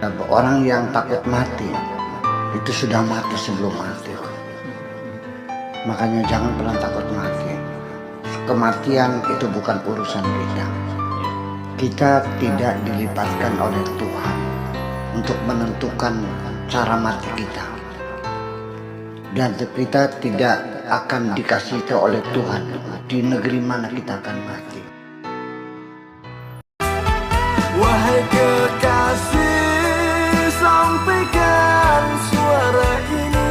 Orang yang takut mati itu sudah mati sebelum mati. Makanya jangan pernah takut mati. Kematian itu bukan urusan kita. Kita tidak dilibatkan oleh Tuhan untuk menentukan cara mati kita. Dan kita tidak akan dikasih tahu oleh Tuhan di negeri mana kita akan mati. Wahai kekasih, sampaikan suara ini.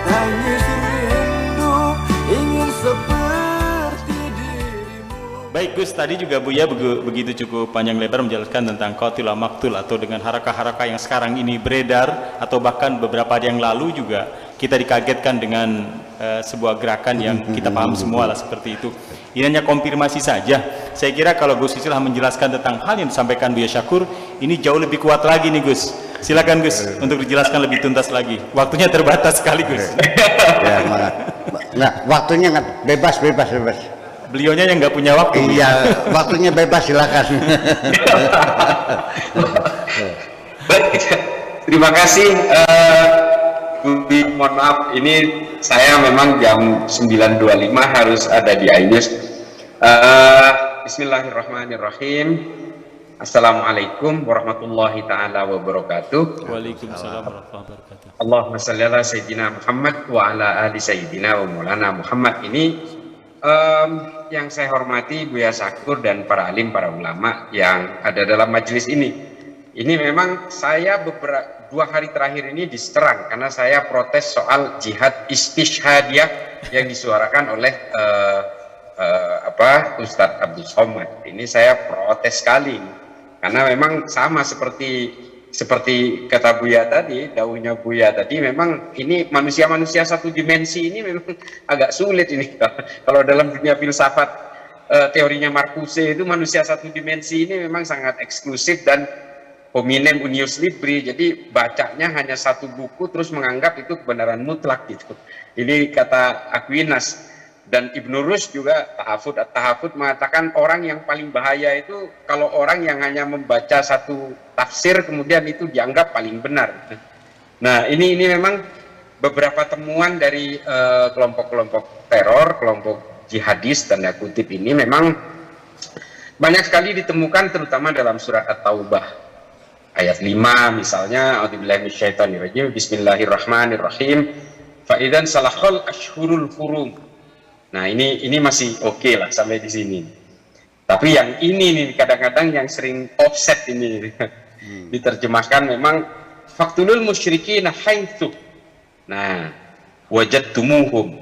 Tangis rindu ingin seperti dirimu. Baik Gus, tadi juga Buya begitu cukup panjang lebar menjelaskan tentang qatilah maktul, atau dengan harakah-harakah yang sekarang ini beredar, atau bahkan beberapa hari yang lalu juga kita dikagetkan dengan sebuah gerakan yang kita paham semua lah seperti itu. Ini hanya konfirmasi saja. Saya kira kalau Gus Islah menjelaskan tentang hal yang disampaikan Buya Syakur, ini jauh lebih kuat lagi nih Gus. Silakan Gus untuk dijelaskan lebih tuntas lagi. Waktunya terbatas sekali Gus. Ya, nggak, waktunya nggak, bebas. Beliaunya yang nggak punya waktu. Iya, waktunya bebas, silakan. Baik, terima kasih. Mohon maaf, ini saya memang jam 9.25 harus ada di Ainus. Bismillahirrahmanirrahim. Assalamualaikum warahmatullahi taala wabarakatuh. Waalaikumsalam warahmatullahi wabarakatuh. Allahumma shalli ala sayyidina Muhammad wa ala ali sayyidina wa maulana Muhammad. Ini yang saya hormati Buya Syakur dan para alim, para ulama yang ada dalam majelis ini. Ini memang saya beberapa 2 hari terakhir ini diserang karena saya protes soal jihad istishhadiyah yang disuarakan oleh Ustadz Abdul Somad. Ini saya protes sekali karena memang sama seperti kata Buya tadi, dauhnya Buya tadi, memang ini manusia satu dimensi ini memang agak sulit ini. Kalau dalam dunia filsafat, teorinya Marcuse itu manusia satu dimensi ini memang sangat eksklusif dan hominem unius libri, jadi bacanya hanya satu buku terus menganggap itu kebenaran mutlak gitu. Ini kata Aquinas. Dan Ibnu Rushd juga tahafud mengatakan orang yang paling bahaya itu kalau orang yang hanya membaca satu tafsir kemudian itu dianggap paling benar. Nah, ini memang beberapa temuan dari kelompok-kelompok teror, kelompok jihadis tanda kutip ini memang banyak sekali ditemukan, terutama dalam surat At-Taubah ayat 5 misalnya, a'udzubillahi minasyaitonirrajim, bismillahirrahmanirrahim, fa idzan salakhal ashhurul hurum. Nah, ini masih oke lah sampai di sini. Tapi yang ini nih kadang-kadang yang sering offset ini diterjemahkan memang faqtulul musyrikin haitsu. Nah, wajadtumuhum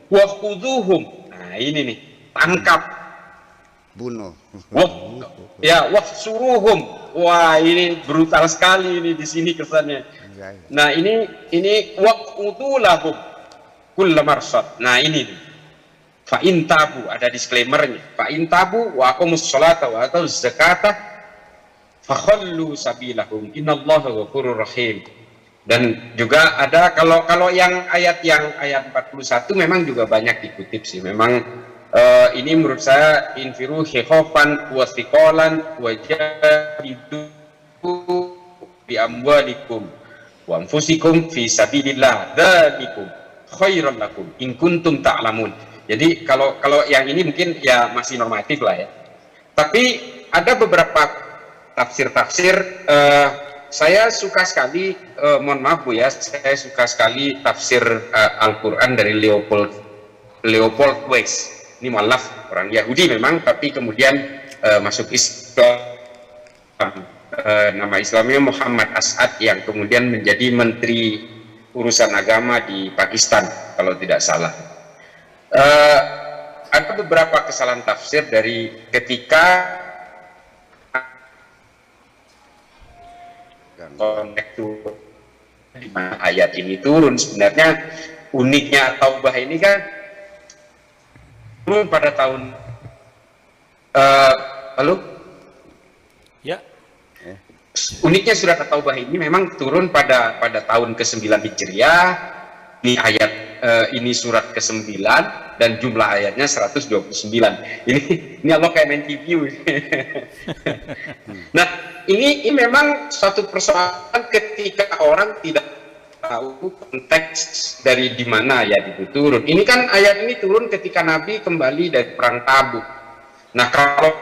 wa khudhuhum. Nah, ini nih, tangkap, Bunuh. Wahsuruhum. Wah, ini brutal sekali ini di sini kesannya. Nah, ini waqudulahum kullamarsad. Nah, ini nih. Fa in tabu, ada disclaimernya. Fa in tabu wa aqamus sholata wa atuz zakata fa khallu sabilahum innallaha ghafurur rahim. Dan juga ada kalau yang ayat 41 memang juga banyak dikutip sih. Memang ini menurut saya infiru khifafan wa thiqalan wa jahidu bi amwalikum wa anfusikum fi sabilillah dzalikum khairan lakum in kuntum ta'lamun. Jadi kalau yang ini mungkin ya masih normatif lah ya. Tapi ada beberapa tafsir-tafsir, saya suka sekali, mohon maaf Bu ya, saya suka sekali tafsir Al-Quran dari Leopold Weiss. Ini mu'allaf, orang Yahudi memang, tapi kemudian masuk Islam. Nama Islamnya Muhammad As'ad, yang kemudian menjadi Menteri Urusan Agama di Pakistan kalau tidak salah. Ada beberapa kesalahan tafsir dari ketika konektor di mana ayat ini turun. Sebenarnya uniknya Taubah ini kan turun pada tahun lalu Ya. Uniknya surat At-Taubah ini memang turun pada tahun ke-9 Hijriah, ini ayat ini surat ke-9 dan jumlah ayatnya 129. Ini Allah kayak main TV. Nah, ini memang suatu persoalan ketika orang tidak tahu konteks dari di mana ayat itu turun. Ini kan ayat ini turun ketika Nabi kembali dari perang Tabuk. Nah, kalau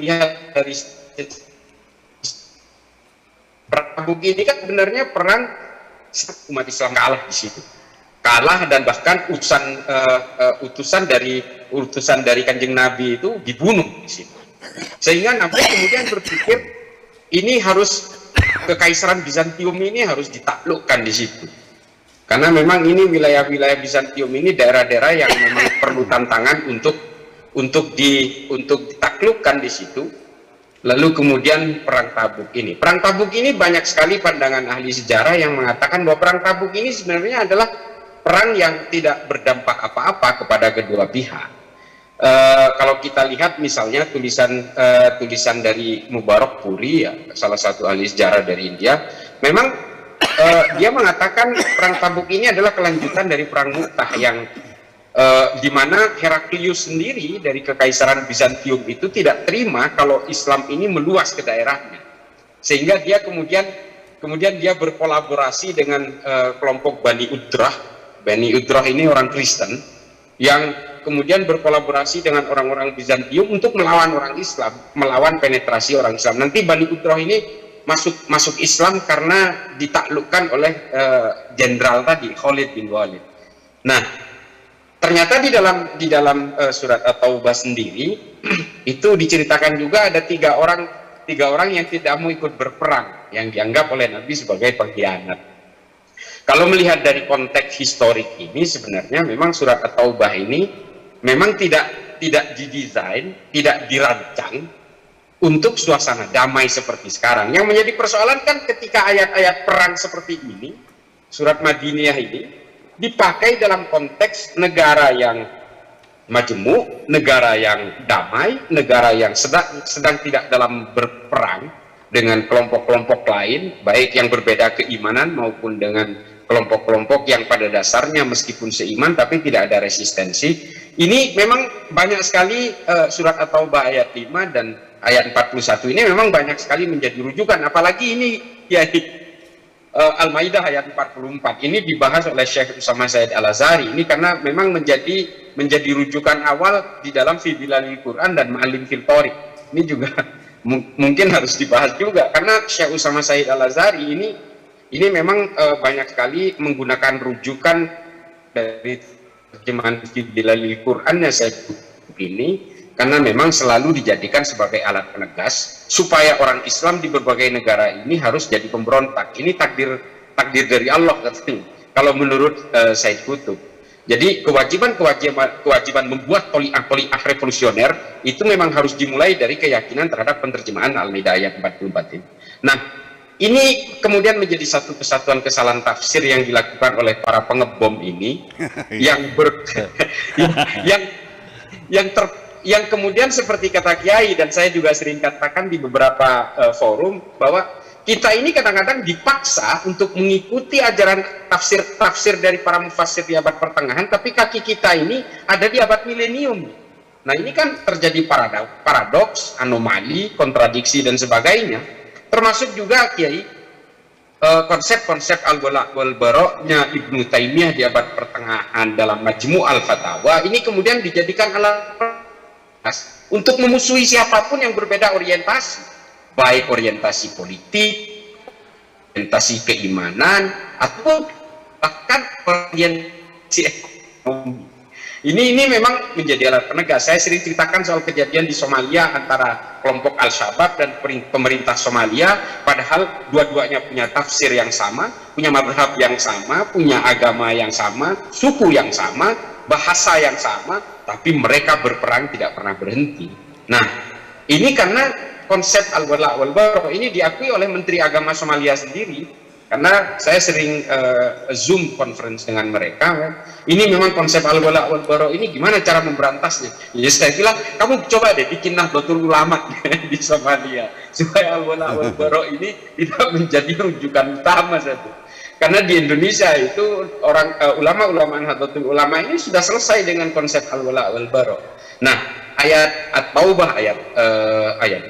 lihat dari perang Tabuk ini kan sebenarnya perang umat Islam kalah di situ. Kalah dan bahkan utusan dari Kanjeng Nabi itu dibunuh di situ. Sehingga Nabi kemudian berpikir ini harus kekaisaran Bizantium ini harus ditaklukkan di situ. Karena memang ini wilayah-wilayah Bizantium ini daerah-daerah yang memang perlu tantangan untuk ditaklukkan di situ. Lalu kemudian perang Tabuk ini. Perang Tabuk ini banyak sekali pandangan ahli sejarah yang mengatakan bahwa perang Tabuk ini sebenarnya adalah perang yang tidak berdampak apa-apa kepada kedua pihak. Kalau kita lihat misalnya tulisan dari Mubarak Puri, ya, salah satu ahli sejarah dari India, memang dia mengatakan perang Tabuk ini adalah kelanjutan dari perang Mu'tah yang di mana Heraklius sendiri dari kekaisaran Bizantium itu tidak terima kalau Islam ini meluas ke daerahnya, sehingga dia kemudian dia berkolaborasi dengan kelompok Bani Udrah. Bani Udrah ini orang Kristen yang kemudian berkolaborasi dengan orang-orang Bizantium untuk melawan orang Islam, melawan penetrasi orang Islam. Nanti Bani Udrah ini masuk Islam karena ditaklukkan oleh jenderal tadi, Khalid bin Walid. Nah, ternyata di dalam surat At-Taubah sendiri itu diceritakan juga ada tiga orang yang tidak mau ikut berperang, yang dianggap oleh Nabi sebagai pengkhianat. Kalau melihat dari konteks historik ini, sebenarnya memang surat At-Taubah ini memang tidak didesain, tidak dirancang untuk suasana damai seperti sekarang. Yang menjadi persoalan kan ketika ayat-ayat perang seperti ini, surat Madiniyah ini dipakai dalam konteks negara yang majemuk, negara yang damai, negara yang sedang tidak dalam berperang dengan kelompok-kelompok lain, baik yang berbeda keimanan maupun dengan kelompok-kelompok yang pada dasarnya meskipun seiman tapi tidak ada resistensi. Ini memang banyak sekali surat At-Taubah ayat 5 dan ayat 41 ini memang banyak sekali menjadi rujukan, apalagi ini ya Al-Maidah ayat 44 ini dibahas oleh Syekh Usama Said Al-Azhari ini karena memang menjadi rujukan awal di dalam Fi Bilalil Quran dan Ma'alim fil Thariq. Ini juga mungkin harus dibahas juga karena Syekh Usama Said Al-Azhari ini memang banyak sekali menggunakan rujukan dari terjemahan Fi Bilalil Qurannya saya ini karena memang selalu dijadikan sebagai alat penegas supaya orang Islam di berbagai negara ini harus jadi pemberontak. Ini takdir dari Allah katanya. Kalau menurut Said Qutb. Jadi kewajiban membuat poliah revolusioner itu memang harus dimulai dari keyakinan terhadap penerjemahan Al-Maidah ayat 44 ini. Nah, ini kemudian menjadi satu kesalahan tafsir yang dilakukan oleh para pengebom ini yang kemudian seperti kata Kiai dan saya juga sering katakan di beberapa forum bahwa kita ini kadang-kadang dipaksa untuk mengikuti ajaran tafsir dari para mufassir di abad pertengahan, tapi kaki kita ini ada di abad milenium. Nah, ini kan terjadi paradoks, anomali, kontradiksi dan sebagainya. Termasuk juga Kiai konsep-konsep al-wala' wal bara'-nya Ibnu Taimiyah di abad pertengahan dalam Majmu' al-Fatawa ini kemudian dijadikan alat untuk memusuhi siapapun yang berbeda orientasi, baik orientasi politik, orientasi keimanan, atau bahkan orientasi ekonomi. Ini memang menjadi alat penegas. Saya sering ceritakan soal kejadian di Somalia antara kelompok Al-Shabaab dan pemerintah Somalia, padahal dua-duanya punya tafsir yang sama, punya madhab yang sama, punya agama yang sama, suku yang sama, bahasa yang sama, tapi mereka berperang tidak pernah berhenti. Nah, ini karena konsep al-wala' wal bara' ini diakui oleh Menteri Agama Somalia sendiri. Karena saya sering Zoom conference dengan mereka, ini memang konsep al-wala' wal bara' ini gimana cara memberantasnya? Ya saya bilang, kamu coba deh bikin Nahdlatul Ulama di Somalia supaya al-wala' wal bara' ini tidak menjadi rujukan utama satu. Karena di Indonesia itu ulama-ulama Nahdlatul Ulama ini sudah selesai dengan konsep al-wala wal bara. Nah, ayat At-Taubah ayat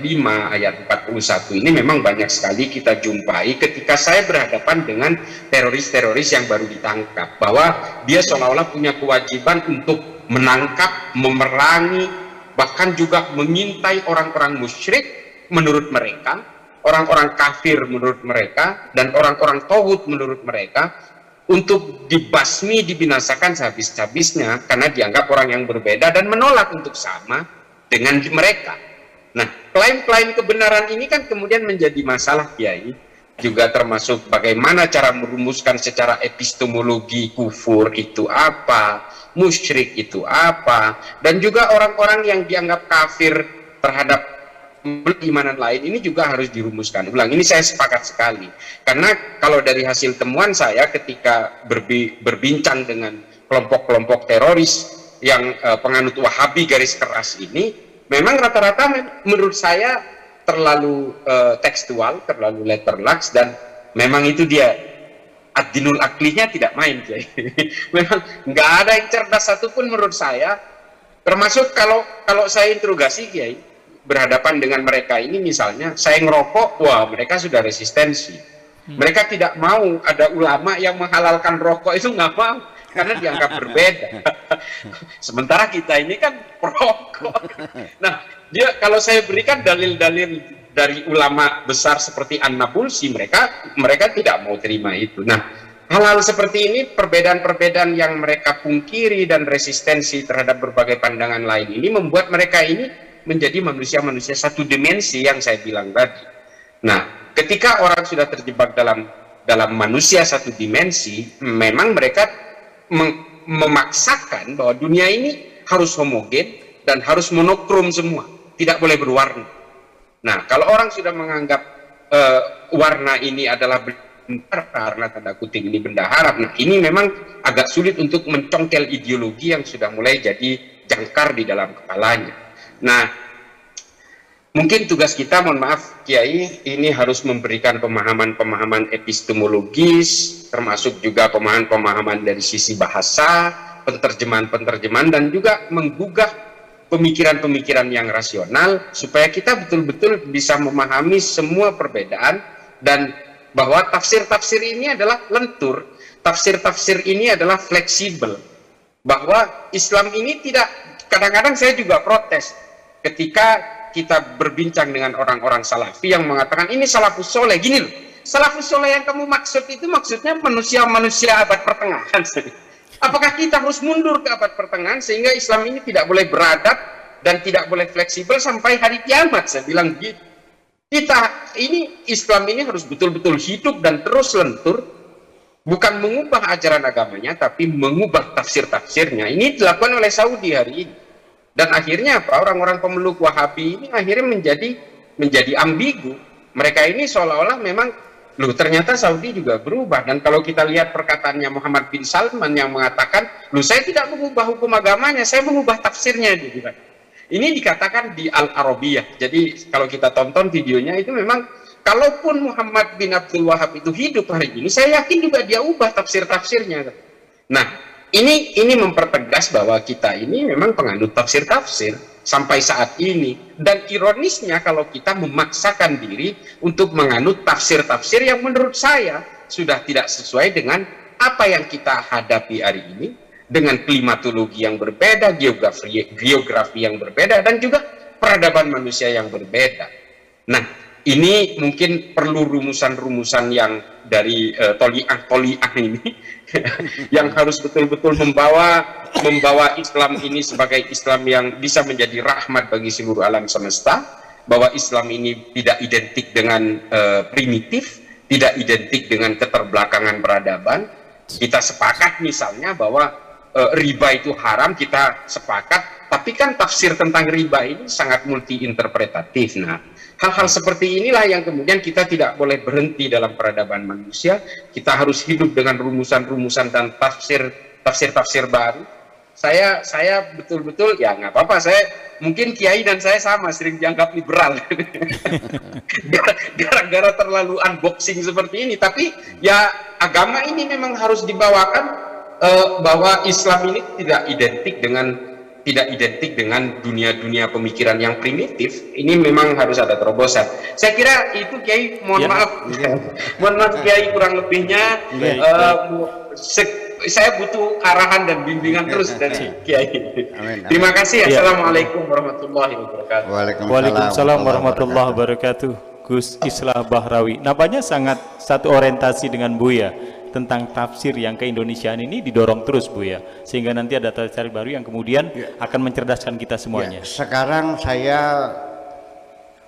5, ayat 41 ini memang banyak sekali kita jumpai ketika saya berhadapan dengan teroris-teroris yang baru ditangkap, bahwa dia seolah-olah punya kewajiban untuk menangkap, memerangi, bahkan juga mengintai orang-orang musyrik menurut mereka, orang-orang kafir menurut mereka, dan orang-orang tauhid menurut mereka, untuk dibasmi, dibinasakan sehabis-habisnya karena dianggap orang yang berbeda dan menolak untuk sama dengan mereka. Nah, klaim-klaim kebenaran ini kan kemudian menjadi masalah, Kiai, juga termasuk bagaimana cara merumuskan secara epistemologi kufur itu apa, musyrik itu apa, dan juga orang-orang yang dianggap kafir terhadap keimanan lain ini juga harus dirumuskan ulang. Ini saya sepakat sekali, karena kalau dari hasil temuan saya ketika berbincang dengan kelompok-kelompok teroris yang penganut Wahabi garis keras ini, memang rata-rata menurut saya terlalu tekstual, terlalu letterlax, dan memang itu dia ad-dinul aklinya tidak main, Kiai. Memang nggak ada yang cerdas satupun menurut saya, termasuk kalau saya interogasi, Kiai, berhadapan dengan mereka ini, misalnya saya ngerokok, wah mereka sudah resistensi. Mereka tidak mau ada ulama yang menghalalkan rokok, itu nggak mau karena dianggap berbeda. Sementara kita ini kan perokok. Nah, kalau saya berikan dalil-dalil dari ulama besar seperti An-Nabulsi, mereka tidak mau terima itu. Nah, hal-hal seperti ini, perbedaan-perbedaan yang mereka pungkiri dan resistensi terhadap berbagai pandangan lain ini membuat mereka ini menjadi manusia-manusia satu dimensi yang saya bilang tadi. Nah, ketika orang sudah terjebak dalam manusia satu dimensi, memang mereka memaksakan bahwa dunia ini harus homogen dan harus monokrom semua, tidak boleh berwarna. Nah, kalau orang sudah menganggap warna ini adalah benda, karena tanda kutip ini benda haram, nah ini memang agak sulit untuk mencongkel ideologi yang sudah mulai jadi jangkar di dalam kepalanya. Nah, mungkin tugas kita, mohon maaf Kiai, ini harus memberikan pemahaman-pemahaman epistemologis, termasuk juga pemahaman-pemahaman dari sisi bahasa, penterjemahan-penterjemahan, dan juga menggugah pemikiran-pemikiran yang rasional, supaya kita betul-betul bisa memahami semua perbedaan, dan bahwa tafsir-tafsir ini adalah lentur, tafsir-tafsir ini adalah fleksibel, bahwa Islam ini tidak, kadang-kadang saya juga protes ketika kita berbincang dengan orang-orang salafi yang mengatakan ini salafus soleh, gini loh, salafus soleh yang kamu maksud itu maksudnya manusia-manusia abad pertengahan. Apakah kita harus mundur ke abad pertengahan sehingga Islam ini tidak boleh beradab dan tidak boleh fleksibel sampai hari kiamat? Saya bilang gitu. Kita ini, Islam ini harus betul-betul hidup dan terus lentur, bukan mengubah ajaran agamanya, tapi mengubah tafsir-tafsirnya. Ini dilakukan oleh Saudi hari ini. Dan akhirnya apa? Orang-orang pemeluk Wahabi ini akhirnya menjadi ambigu. Mereka ini seolah-olah memang, loh ternyata Saudi juga berubah. Dan kalau kita lihat perkataannya Muhammad bin Salman yang mengatakan, loh saya tidak mengubah hukum agamanya, saya mengubah tafsirnya. Ini dikatakan di Al-Arabiyah. Jadi kalau kita tonton videonya itu memang, kalaupun Muhammad bin Abdul Wahab itu hidup hari ini, saya yakin juga dia ubah tafsir-tafsirnya. Nah, ini mempertegas bahwa kita ini memang penganut tafsir-tafsir sampai saat ini. Dan ironisnya kalau kita memaksakan diri untuk menganut tafsir-tafsir yang menurut saya sudah tidak sesuai dengan apa yang kita hadapi hari ini, dengan klimatologi yang berbeda, geografi yang berbeda, dan juga peradaban manusia yang berbeda. Nah, ini mungkin perlu rumusan-rumusan yang dari toliah ini yang harus betul-betul membawa Islam ini sebagai Islam yang bisa menjadi rahmat bagi seluruh alam semesta, bahwa Islam ini tidak identik dengan primitif, tidak identik dengan keterbelakangan peradaban. Kita sepakat misalnya bahwa riba itu haram, kita sepakat, tapi kan tafsir tentang riba ini sangat multi interpretatif. Nah, hal-hal seperti inilah yang kemudian kita tidak boleh berhenti dalam peradaban manusia. Kita harus hidup dengan rumusan-rumusan dan tafsir-tafsir baru, saya betul-betul ya nggak apa-apa, saya mungkin kiai dan saya sama sering dianggap liberal gara-gara terlalu unboxing seperti ini. Tapi ya agama ini memang harus dibawakan bahwa Islam ini tidak identik dengan dunia-dunia pemikiran yang primitif. Ini memang harus ada terobosan. Saya kira itu Kiai, mohon maaf Kiai kurang lebihnya. Saya butuh arahan dan bimbingan terus dari Kiai. Amin. Terima kasih. Assalamualaikum warahmatullahi wabarakatuh. Waalaikumsalam warahmatullahi wabarakatuh. Gus Islah Bahrawi. Nampaknya sangat satu orientasi dengan Buya tentang tafsir yang keindonesiaan ini didorong terus Buya, sehingga nanti ada tafsir baru yang kemudian akan mencerdaskan kita semuanya. Sekarang saya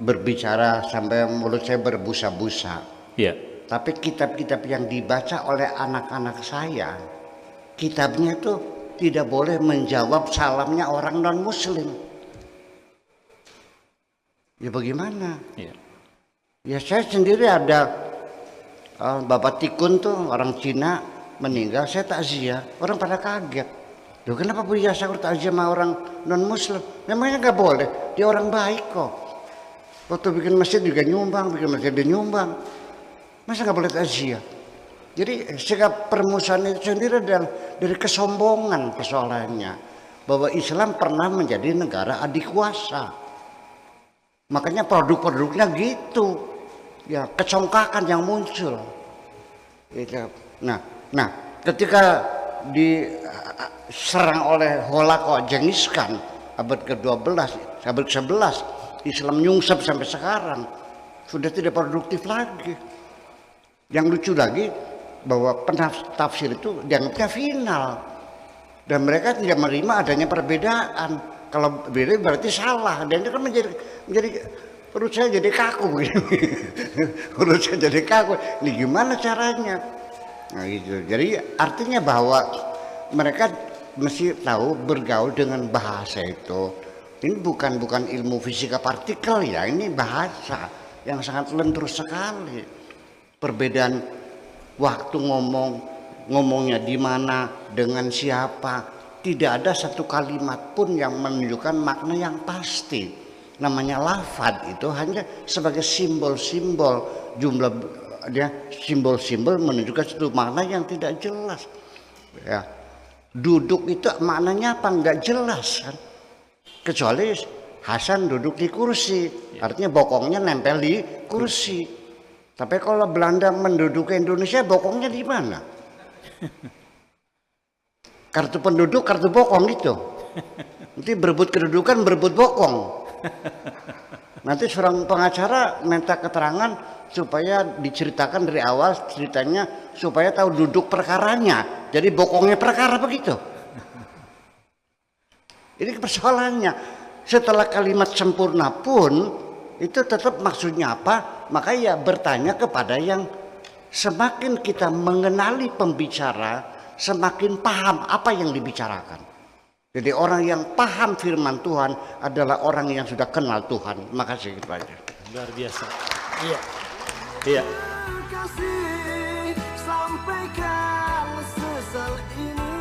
berbicara sampai mulut saya berbusa-busa. Ya. Tapi kitab-kitab yang dibaca oleh anak-anak saya, kitabnya itu tidak boleh menjawab salamnya orang non-muslim. Ya bagaimana? Ya. Ya saya sendiri ada Bapak Tikun tuh orang Cina meninggal, saya takziah, orang pada kaget. Loh kenapa Buya Syakur takziah sama orang non-muslim? Memangnya nggak boleh, dia orang baik kok. Waktu bikin masjid juga nyumbang, bikin masjid dia nyumbang. Masa nggak boleh takziah? Jadi sikap permusuhan itu sendiri dari kesombongan persoalannya. Bahwa Islam pernah menjadi negara adikuasa. Makanya produk-produknya gitu. Ya, kecongkakan yang muncul. Nah, ketika diserang oleh Holako Genghis Khan abad ke-12, abad ke-11, Islam nyungsep sampai sekarang sudah tidak produktif lagi. Yang lucu lagi bahwa tafsir itu dianggapnya final dan mereka tidak menerima adanya perbedaan. Kalau beda berarti salah, dan itu kan menjadi perut saya jadi kaku gitu. Perut saya jadi kaku. Ini gimana caranya? Nah gitu. Jadi artinya bahwa mereka mesti tahu bergaul dengan bahasa itu. Ini bukan ilmu fisika partikel ya, ini bahasa yang sangat lentur sekali. Perbedaan waktu ngomongnya di mana, dengan siapa, tidak ada satu kalimat pun yang menunjukkan makna yang pasti. Namanya lafad itu hanya sebagai simbol-simbol, jumlah dia simbol-simbol menunjukkan satu makna yang tidak jelas. Ya, duduk itu maknanya apa nggak jelas kan? Kecuali Hasan duduk di kursi, artinya bokongnya nempel di kursi. Tapi kalau Belanda menduduki Indonesia, bokongnya di mana? Kartu penduduk, kartu bokong itu. Nanti berebut kedudukan, berebut bokong. Nanti seorang pengacara minta keterangan supaya diceritakan dari awal ceritanya, supaya tahu duduk perkaranya. Jadi bokongnya perkara begitu. Ini persoalannya. Setelah kalimat sempurna pun itu tetap maksudnya apa? Maka ya bertanya kepada yang semakin kita mengenali pembicara, semakin paham apa yang dibicarakan. Jadi orang yang paham firman Tuhan adalah orang yang sudah kenal Tuhan. Makasih gitu aja. Luar biasa. Iya. Iya. Kasih sampaikan sesal ini